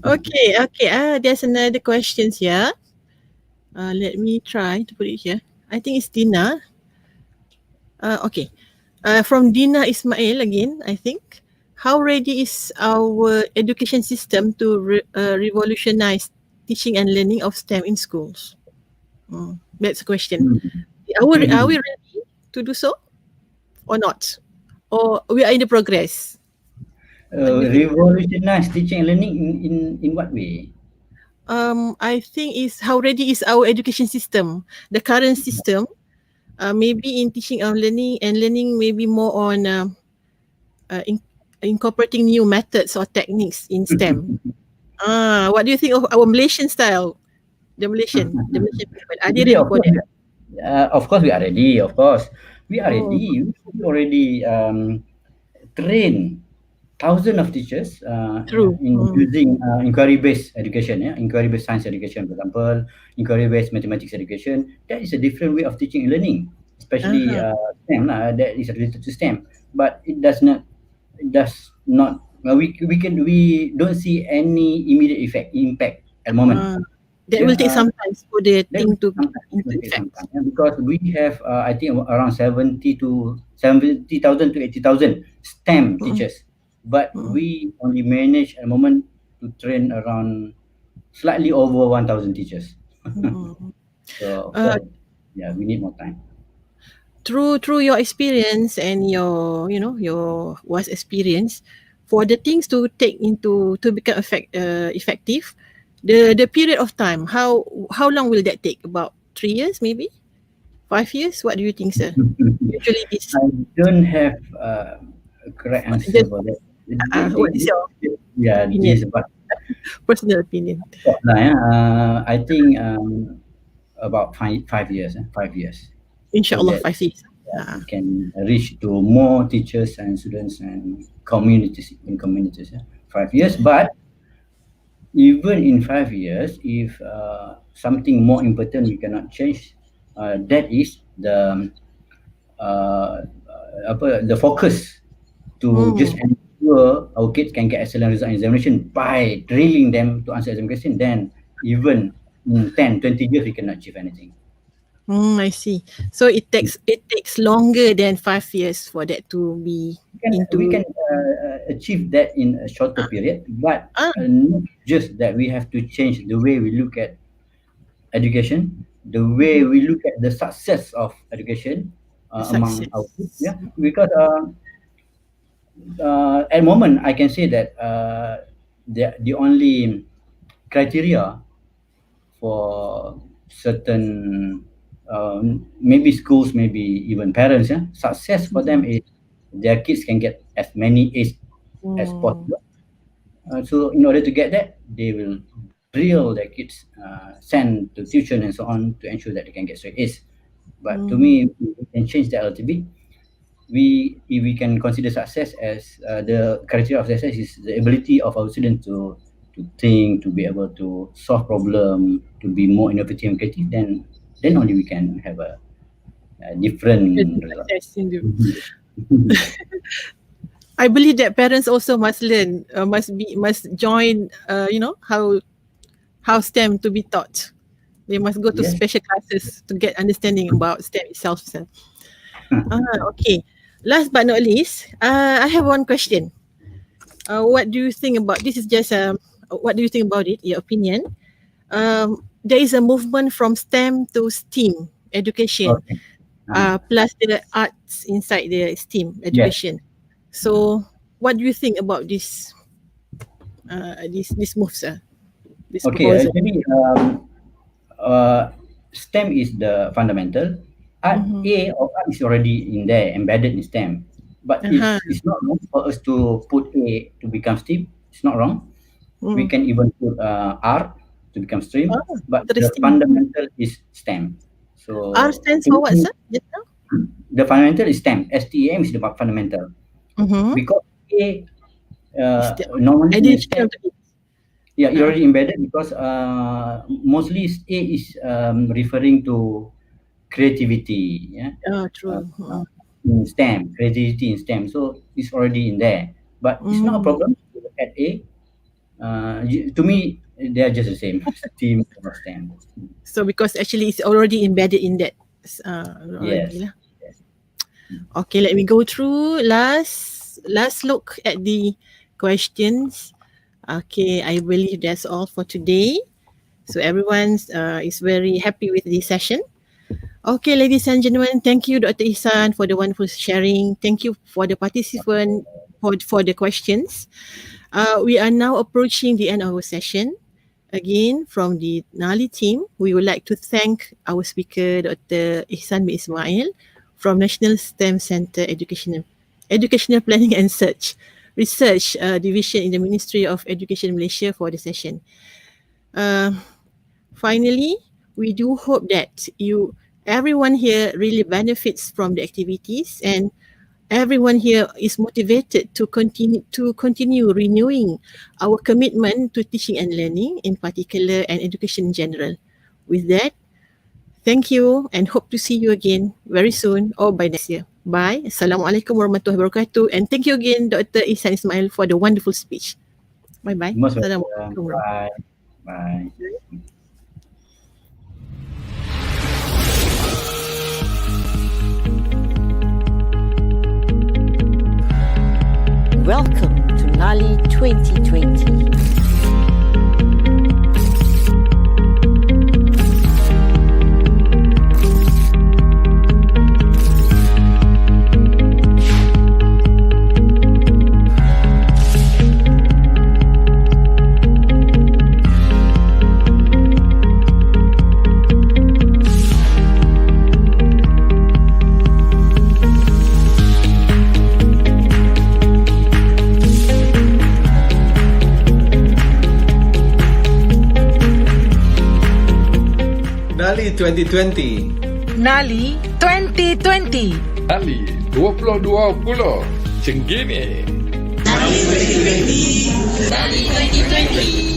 Okay, okay. There's another questions here. Let me try to put it here. I think it's Dina. Okay. From Dina Ismail again, I think. How ready is our education system to revolutionize teaching and learning of STEM in schools? That's a question. Are we ready to do so or not? Or we are in the progress? What do you think? Revolutionize teaching and learning in what way? I think is how ready is our education system, the current system, maybe in teaching and learning maybe more on incorporating new methods or techniques in STEM. What do you think of our Malaysian style? The Malaysian people. Are they Today, ready for that? of course, we are ready. Of course, we are Oh, ready. We already train thousands of teachers true. in using inquiry-based education, inquiry-based science education, for example, inquiry-based mathematics education. That is a different way of teaching and learning, especially Uh-huh. STEM. That is related to STEM, but it does not. We don't see any immediate impact at the moment. Uh, that will Yeah, take some time for the that thing will to sometimes it into will take some effect. time, because we have I think around 70,000 to 80,000 STEM Mm-mm, teachers, but mm-mm, we only manage at the moment to train around slightly over 1,000 teachers. mm-mm. So of Uh, course, yeah, we need more time. through your experience and your vast experience, for the things to take into to become effective, the period of time, how long will that take? About 3 years, maybe 5 years? What do you think, sir? Usually this I don't have a correct answer just for that. They, what is your yeah, opinion, this, but personal opinion? I think about 5 years, 5 years, so Inshallah, that 5 years. we can reach to more teachers and students and communities. Yeah. 5 years, but even in 5 years, if something more important we cannot change, that is the focus to just Mm, ensure our kids can get excellent result in examination by drilling them to answer exam question. Then even in 10, 20 years, we cannot achieve anything. I see. So it takes longer than 5 years for that to be We can into. achieve that in a shorter Ah, period, but ah, not just that. We have to change the way we look at education, the way mhm, we look at the success of education the among our success. kids. Yeah, because at the moment I can say that the only criteria for certain maybe schools, maybe even parents, yeah, success for them is their kids can get as many A's as Mm, possible. So in order to get that, they will drill their kids, send to tuition and so on to ensure that they can get straight A's. But to mm, me, we can change that a little bit. If we can consider success as the criteria of success is the ability of our students to think, to be able to solve problem, to be more innovative and creative, then only we can have different. Success in the- I believe that parents also must learn, must join. How STEM to be taught. They must go to Yes. special classes to get understanding about STEM itself. Sir. Okay. Last but not least, I have one question. What do you think about this? Is just what do you think about it? Your opinion. There is a movement from STEM to STEAM education, Okay. plus the arts inside the STEAM education. So, what do you think about this? This move, sir. This Okay, proposal. actually, STEM is the fundamental. Art A or art is already in there, embedded in STEM. But it's not wrong for us to put A to become STEAM. It's not wrong. We can even put art to become STEAM. But the Interesting. fundamental is STEM. So R stands for what, sir? Just now? the fundamental is STEM. STEM is the fundamental. Because A normally in STEM, yeah, you're already embedded because mostly A is referring to creativity. Yeah. True. In STEM, creativity in STEM. So it's already in there. But it's not a problem to add A. To me, they are just the same. STEAM or STEM. So because actually it's already embedded in that. Yes. Already lah. Okay, let me go through last look at the questions. Okay, I believe that's all for today. So everyone is very happy with this session. Okay, ladies and gentlemen, thank you, Dr. Ihsan, for the wonderful sharing. Thank you for the participant for the questions. We are now approaching the end of our session. Again, from the NALI team, we would like to thank our speaker, Dr. Ihsan Ismail, from National STEM Center Educational Planning and Research Division in the Ministry of Education Malaysia for the session. Finally, we do hope that everyone here really benefits from the activities, and everyone here is motivated to continue renewing our commitment to teaching and learning in particular and education in general. With that, thank you and hope to see you again very soon or by next year. Bye. Assalamualaikum warahmatullahi wabarakatuh. And thank you again, Dr. Ihsan Ismail, for the wonderful speech. Bye-bye. Most welcome. Assalamualaikum. Bye. Bye. Welcome to NALI 2020. NALI 2020. NALI 2020. NALI 2020 Cenggini. NALI 2020. NALI 2020.